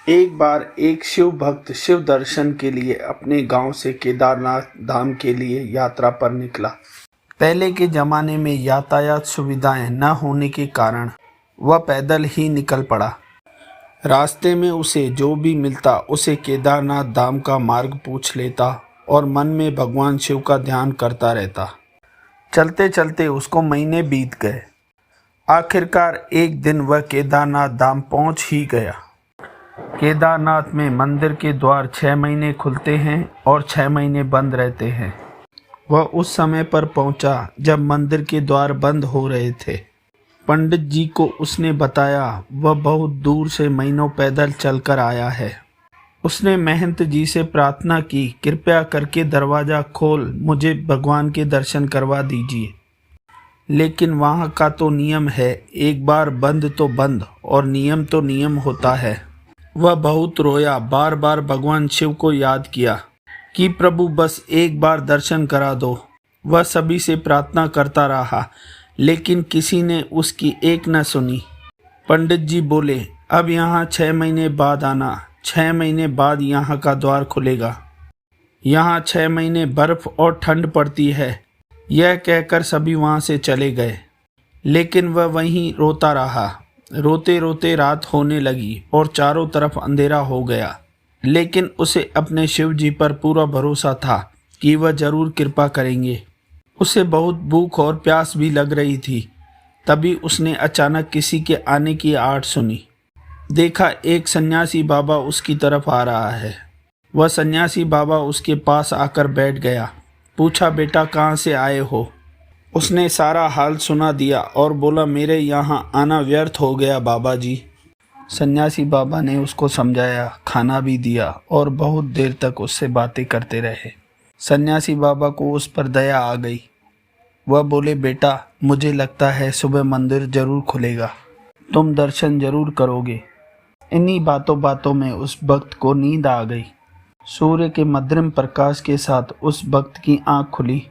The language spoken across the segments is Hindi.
एक बार एक शिव भक्त शिव दर्शन के लिए अपने गांव से केदारनाथ धाम के लिए यात्रा पर निकला। पहले के जमाने में यातायात सुविधाएं न होने के कारण वह पैदल ही निकल पड़ा। रास्ते में उसे जो भी मिलता उसे केदारनाथ धाम का मार्ग पूछ लेता और मन में भगवान शिव का ध्यान करता रहता। चलते चलते उसको महीने बीत गए। आखिरकार एक दिन वह केदारनाथ धाम पहुंच ही गया। केदारनाथ में मंदिर के द्वार 6 महीने खुलते हैं और 6 महीने बंद रहते हैं। वह उस समय पर पहुंचा जब मंदिर के द्वार बंद हो रहे थे। पंडित जी को उसने बताया वह बहुत दूर से महीनों पैदल चलकर आया है। उसने महंत जी से प्रार्थना की, कृपया करके दरवाज़ा खोल मुझे भगवान के दर्शन करवा दीजिए। लेकिन वहाँ का तो नियम है, एक बार बंद तो बंद और नियम तो नियम होता है। वह बहुत रोया, बार बार भगवान शिव को याद किया कि प्रभु बस एक बार दर्शन करा दो। वह सभी से प्रार्थना करता रहा लेकिन किसी ने उसकी एक न सुनी। पंडित जी बोले, अब यहाँ 6 महीने बाद आना, 6 महीने बाद यहाँ का द्वार खुलेगा। यहाँ 6 महीने बर्फ और ठंड पड़ती है। यह कहकर सभी वहाँ से चले गए, लेकिन वह वहीं रोता रहा। रोते रोते रात होने लगी और चारों तरफ अंधेरा हो गया, लेकिन उसे अपने शिव जी पर पूरा भरोसा था कि वह जरूर कृपा करेंगे। उसे बहुत भूख और प्यास भी लग रही थी। तभी उसने अचानक किसी के आने की आहट सुनी। देखा एक सन्यासी बाबा उसकी तरफ आ रहा है। वह सन्यासी बाबा उसके पास आकर बैठ गया। पूछा, बेटा कहाँ से आए हो? उसने सारा हाल सुना दिया और बोला, मेरे यहाँ आना व्यर्थ हो गया बाबा जी। सन्यासी बाबा ने उसको समझाया, खाना भी दिया और बहुत देर तक उससे बातें करते रहे। सन्यासी बाबा को उस पर दया आ गई। वह बोले, बेटा मुझे लगता है सुबह मंदिर जरूर खुलेगा, तुम दर्शन जरूर करोगे। इन्हीं बातों बातों में उस भक्त को नींद आ गई। सूर्य के मध्यम प्रकाश के साथ उस भक्त की आंख खुली।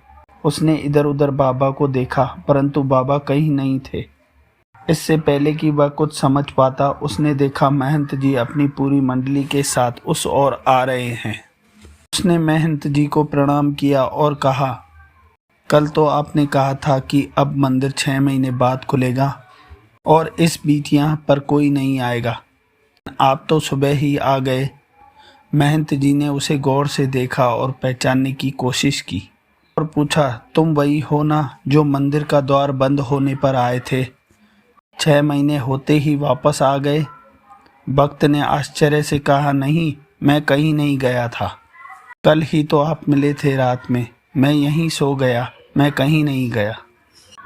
उसने इधर उधर बाबा को देखा, परंतु बाबा कहीं नहीं थे। इससे पहले कि वह कुछ समझ पाता, उसने देखा महंत जी अपनी पूरी मंडली के साथ उस ओर आ रहे हैं। उसने महंत जी को प्रणाम किया और कहा, कल तो आपने कहा था कि अब मंदिर 6 महीने बाद खुलेगा और इस बीच यहाँ पर कोई नहीं आएगा। आप तो सुबह ही आ गए। महंत जी ने उसे गौर से देखा और पहचानने की कोशिश की और पूछा, तुम वही हो ना जो मंदिर का द्वार बंद होने पर आए थे? 6 महीने होते ही वापस आ गए। भक्त ने आश्चर्य से कहा, नहीं, मैं कहीं नहीं गया था। कल ही तो आप मिले थे रात में, मैं यहीं सो गया, मैं कहीं नहीं गया।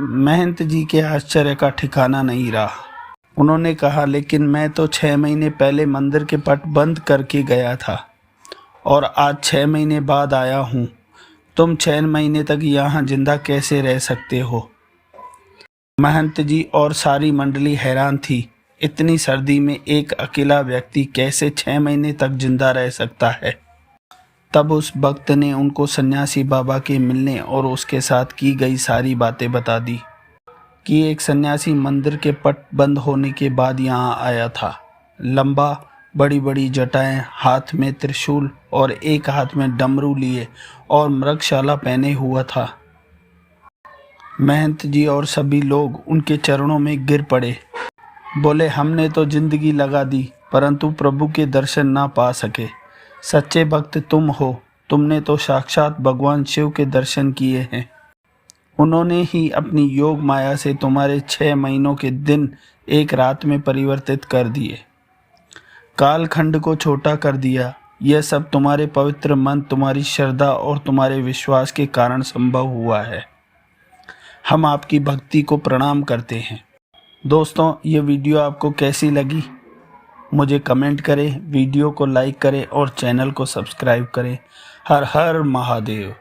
महंत जी के आश्चर्य का ठिकाना नहीं रहा। उन्होंने कहा, लेकिन मैं तो 6 महीने पहले मंदिर के पट बंद करके गया था और आज 6 महीने बाद आया हूँ। तुम 6 महीने तक यहाँ जिंदा कैसे रह सकते हो? महंत जी और सारी मंडली हैरान थी। इतनी सर्दी में एक अकेला व्यक्ति कैसे 6 महीने तक जिंदा रह सकता है? तब उस भक्त ने उनको सन्यासी बाबा के मिलने और उसके साथ की गई सारी बातें बता दी कि एक सन्यासी मंदिर के पट बंद होने के बाद यहाँ आया था। लंबा, बड़ी बड़ी जटाएं, हाथ में त्रिशूल और एक हाथ में डमरू लिए और मृगशाला पहने हुआ था। महंत जी और सभी लोग उनके चरणों में गिर पड़े। बोले, हमने तो जिंदगी लगा दी परंतु प्रभु के दर्शन ना पा सके। सच्चे भक्त तुम हो, तुमने तो साक्षात भगवान शिव के दर्शन किए हैं। उन्होंने ही अपनी योग माया से तुम्हारे 6 महीनों के दिन एक रात में परिवर्तित कर दिए, कालखंड को छोटा कर दिया। यह सब तुम्हारे पवित्र मन, तुम्हारी श्रद्धा और तुम्हारे विश्वास के कारण संभव हुआ है। हम आपकी भक्ति को प्रणाम करते हैं। दोस्तों, ये वीडियो आपको कैसी लगी मुझे कमेंट करें, वीडियो को लाइक करें और चैनल को सब्सक्राइब करें। हर हर महादेव।